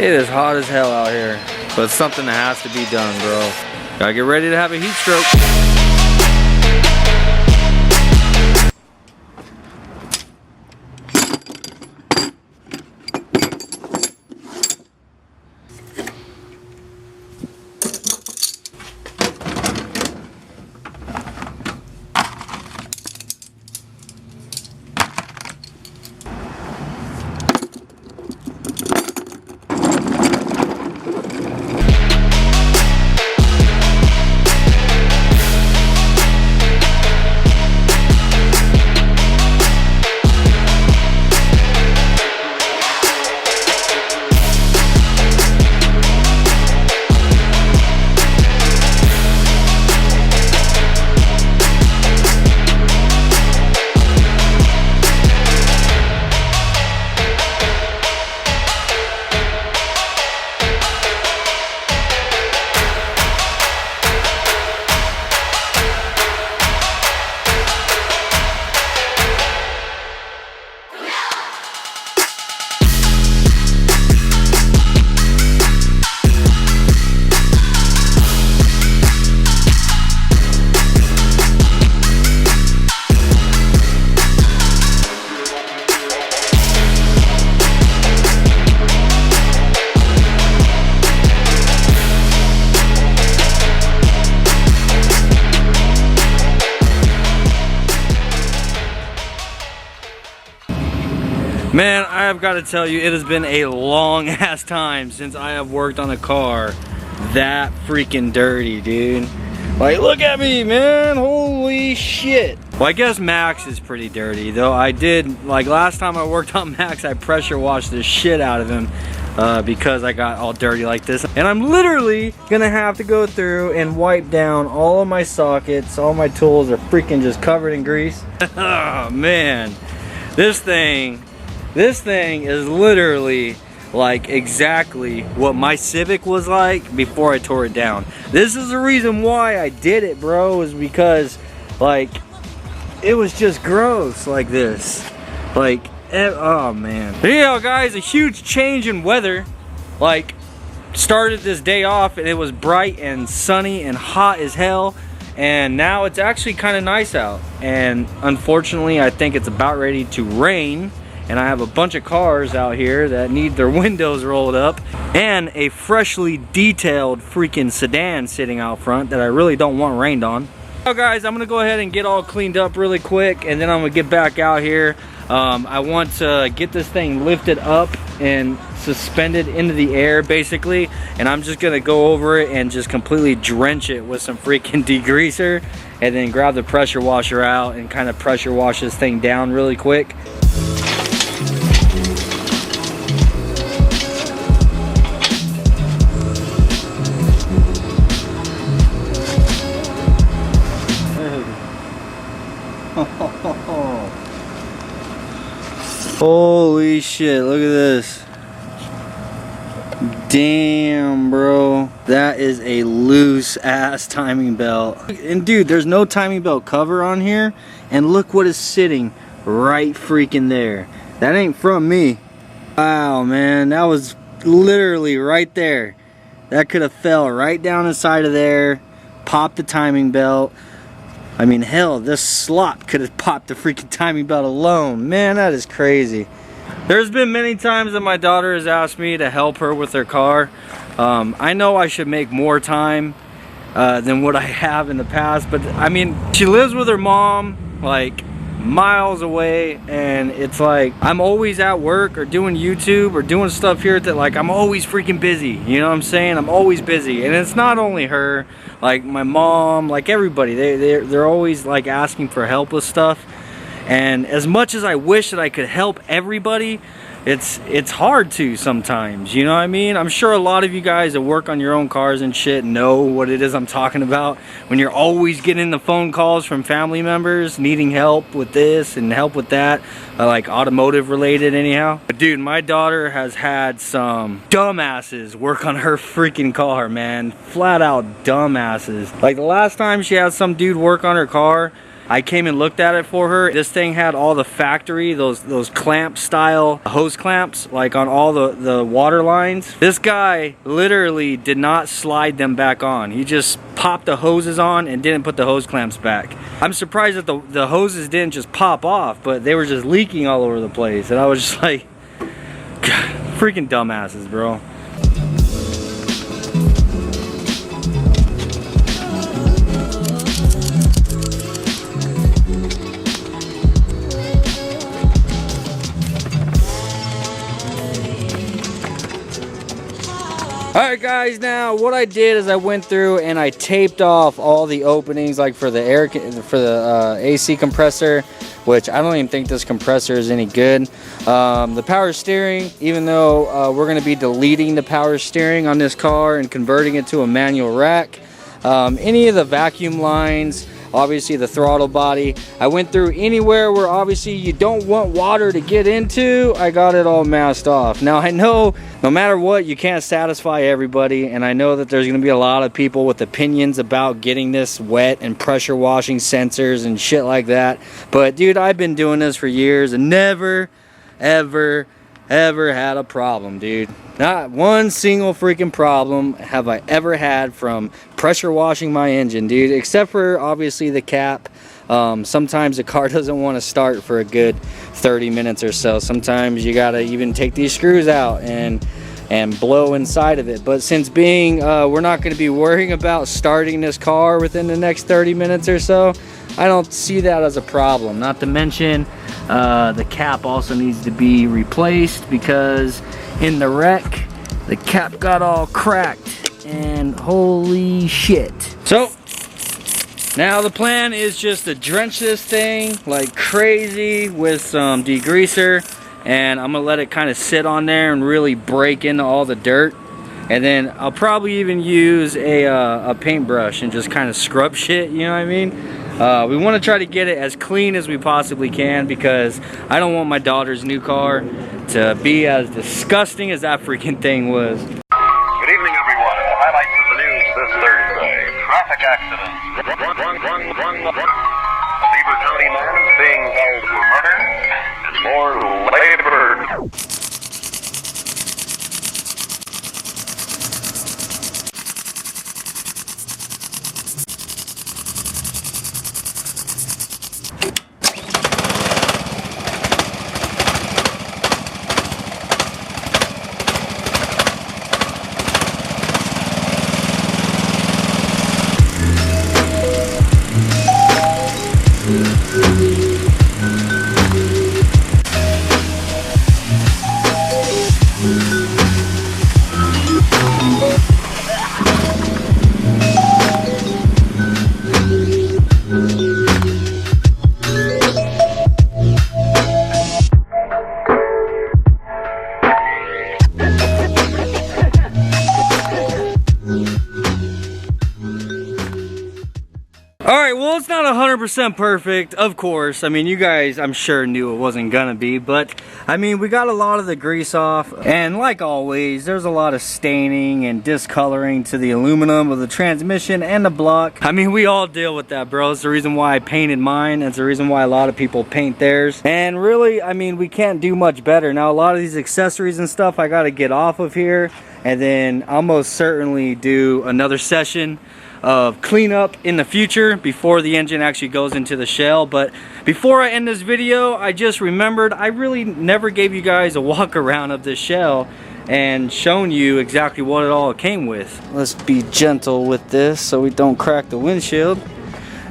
It is hot as hell out here, but it's something that has to be done, bro. Gotta get ready to have a heat stroke. Man, I have got to tell you, it has been a long ass time since I have worked on a car that freaking dirty, dude. Like, look at me, man. Holy shit. Well, I guess Max is pretty dirty, though. I did, like, last time I worked on Max, I pressure washed the shit out of him because I got all dirty like this. And I'm literally gonna have to go through and wipe down all of my sockets. All my tools are freaking just covered in grease. Oh, man. This thing is literally like exactly what my Civic was like before I tore it down. This is the reason why I did it, bro, is because like it was just gross like this. Like, oh man. Anyhow, guys, a huge change in weather. Like, started this day off and it was bright and sunny and hot as hell, and now it's actually kind of nice out. And unfortunately, I think it's about ready to rain. And I have a bunch of cars out here that need their windows rolled up and a freshly detailed freaking sedan sitting out front that I really don't want rained on. Now guys, I'm gonna go ahead and get all cleaned up really quick, and then I'm gonna get back out here. I want to get this thing lifted up and suspended into the air basically, and I'm just gonna go over it and just completely drench it with some freaking degreaser, and then grab the pressure washer out and kind of pressure wash this thing down really quick. Holy shit, look at this. Damn, bro. That is a loose ass timing belt. And dude, there's no timing belt cover on here. And look what is sitting right freaking there. That ain't from me. Wow, man. That was literally right there. That could have fell right down inside of there. Popped the timing belt. I mean, hell, this slot could have popped the freaking timing belt alone. Man, that is crazy. There's been many times that my daughter has asked me to help her with her car. I know I should make more time than what I have in the past, but I mean, she lives with her mom like miles away, and it's like I'm always at work or doing YouTube or doing stuff here that like I'm always freaking busy, you know what I'm saying? I'm always busy. And it's not only her, like my mom, like everybody, they're always like asking for help with stuff. And as much as I wish that I could help everybody, it's hard to sometimes, you know what I mean? I'm sure a lot of you guys that work on your own cars and shit know what it is I'm talking about, when you're always getting the phone calls from family members needing help with this and help with that, like automotive related anyhow. But dude, my daughter has had some dumbasses work on her freaking car, man. Flat out dumbasses. Like the last time she had some dude work on her car, I came and looked at it for her. This thing had all the factory, those clamp style hose clamps, like on all the water lines. This guy literally did not slide them back on. He just popped the hoses on and didn't put the hose clamps back. I'm surprised that the hoses didn't just pop off, but they were just leaking all over the place. And I was just like, God, freaking dumbasses, bro. Alright guys, now what I did is I went through and I taped off all the openings, like for the AC compressor, which I don't even think this compressor is any good. The power steering, even though we're going to be deleting the power steering on this car and converting it to a manual rack, any of the vacuum lines, obviously the throttle body, I went through anywhere where obviously you don't want water to get into. I got it all masked off. Now I know no matter what, you can't satisfy everybody, and I know that there's going to be a lot of people with opinions about getting this wet and pressure washing sensors and shit like that, but dude, I've been doing this for years and never ever had a problem, dude. Not one single freaking problem have I ever had from pressure washing my engine, dude, except for obviously the cap. Sometimes the car doesn't want to start for a good 30 minutes or so. Sometimes you gotta even take these screws out and blow inside of it. But since we're not going to be worrying about starting this car within the next 30 minutes or so, I don't see that as a problem. Not to mention the cap also needs to be replaced, because in the wreck the cap got all cracked and holy shit. So now the plan is just to drench this thing like crazy with some degreaser, and I'm gonna let it kind of sit on there and really break into all the dirt, and then I'll probably even use a paintbrush and just kind of scrub shit, you know what I mean? We want to try to get it as clean as we possibly can, because I don't want my daughter's new car to be as disgusting as that freaking thing was. Good evening, everyone. The highlights of the news this Thursday. Traffic accident. A Beaver County man is being held for murder, and more labor. Alright, well, it's not 100% perfect, of course. I mean, you guys, I'm sure, knew it wasn't gonna be, but I mean, we got a lot of the grease off, and like always, there's a lot of staining and discoloring to the aluminum of the transmission and the block. I mean, we all deal with that, bro. It's the reason why I painted mine. It's the reason why a lot of people paint theirs. And really, I mean, we can't do much better. Now, a lot of these accessories and stuff I gotta get off of here, and then I'll most certainly do another session of cleanup in the future before the engine actually goes into the shell. But before I end this video, I just remembered I really never gave you guys a walk around of this shell and shown you exactly what it all came with. Let's be gentle with this so we don't crack the windshield.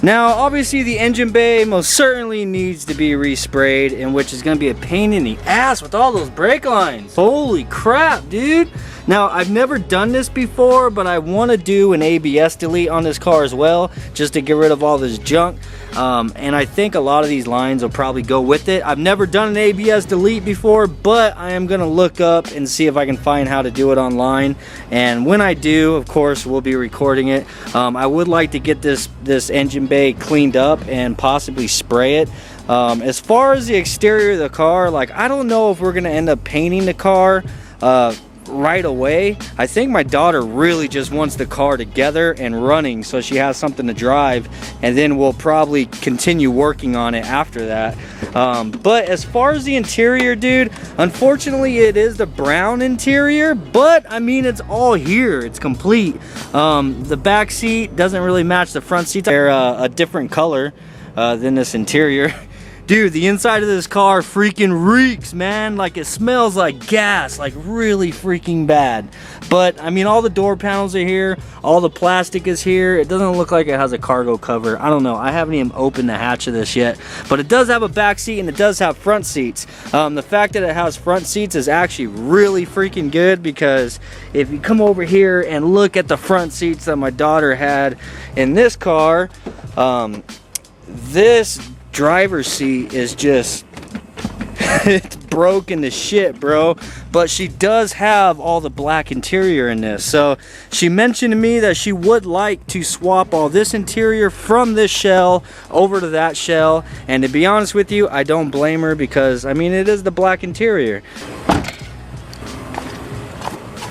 Now, obviously the engine bay most certainly needs to be resprayed, and which is going to be a pain in the ass with all those brake lines. Holy crap, dude. Now, I've never done this before, but I want to do an ABS delete on this car as well, just to get rid of all this junk. And I think a lot of these lines will probably go with it. I've never done an ABS delete before, but I am going to look up and see if I can find how to do it online. And when I do, of course, we'll be recording it. I would like to get this engine bay cleaned up and possibly spray it. As far as the exterior of the car, like, I don't know if we're going to end up painting the car right away. I think my daughter really just wants the car together and running so she has something to drive, and then we'll probably continue working on it after that. But as far as the interior, dude, unfortunately it is the brown interior, but I mean it's all here, it's complete. The back seat doesn't really match the front seats. They're a different color than this interior. Dude, the inside of this car freaking reeks, man. Like, it smells like gas, like really freaking bad. But I mean, all the door panels are here, all the plastic is here. It doesn't look like it has a cargo cover. I don't know, I haven't even opened the hatch of this yet, but it does have a back seat and it does have front seats. The fact that it has front seats is actually really freaking good, because if you come over here and look at the front seats that my daughter had in this car, this driver's seat is just it's broken to shit, bro. But she does have all the black interior in this, so she mentioned to me that she would like to swap all this interior from this shell over to that shell. And to be honest with you, I don't blame her, because I mean, it is the black interior.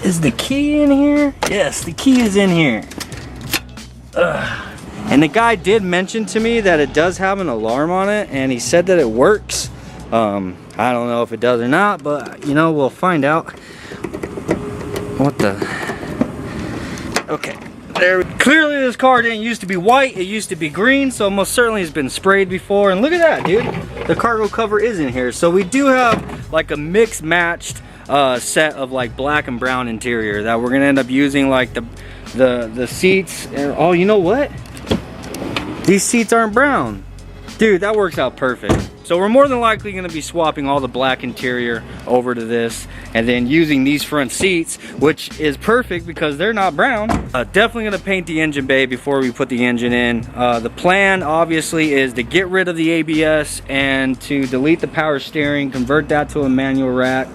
Is the key in here? Yes, the key is in here. Ugh. And the guy did mention to me that it does have an alarm on it, and he said that it works. I don't know if it does or not, but you know, we'll find out. What the? Okay, there. Clearly this car didn't used to be white, it used to be green, so most certainly has been sprayed before. And look at that, dude. The cargo cover is in here. So we do have like a mixed matched set of like black and brown interior that we're gonna end up using, like the seats. And oh, you know what? These seats aren't brown. Dude, that works out perfect. So we're more than likely going to be swapping all the black interior over to this, and then using these front seats, which is perfect because they're not brown. Definitely going to paint the engine bay before we put the engine in. The plan obviously is to get rid of the ABS and to delete the power steering, convert that to a manual rack.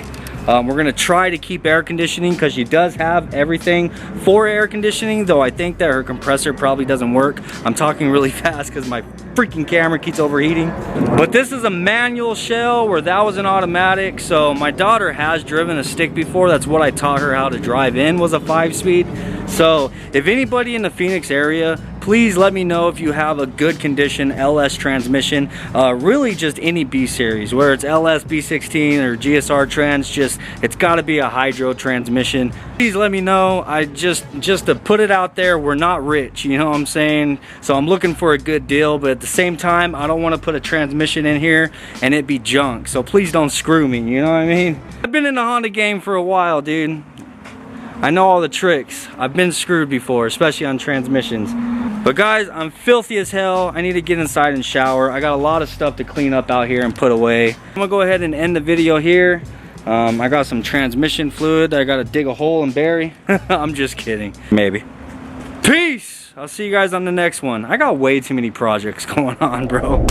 We're going to try to keep air conditioning, because she does have everything for air conditioning, though I think that her compressor probably doesn't work. I'm talking really fast because my freaking camera keeps overheating. But this is a manual shell, where that was an automatic. So my daughter has driven a stick before. That's what I taught her how to drive in, was a 5-speed. So if anybody in the Phoenix area, please let me know if you have a good condition LS transmission. Really just any B series, where it's LS, B16 or GSR trans, just it's got to be a hydro transmission. Please let me know. I just to put it out there, we're not rich, you know what I'm saying? So I'm looking for a good deal, but at the same time, I don't want to put a transmission in here and it be junk. So please don't screw me, you know what I mean? I've been in the Honda game for a while, dude. I know all the tricks. I've been screwed before, especially on transmissions. But guys, I'm filthy as hell. I need to get inside and shower. I got a lot of stuff to clean up out here and put away. I'm gonna go ahead and end the video here. I got some transmission fluid that I gotta dig a hole and bury. I'm just kidding. Maybe. Peace! I'll see you guys on the next one. I got way too many projects going on, bro.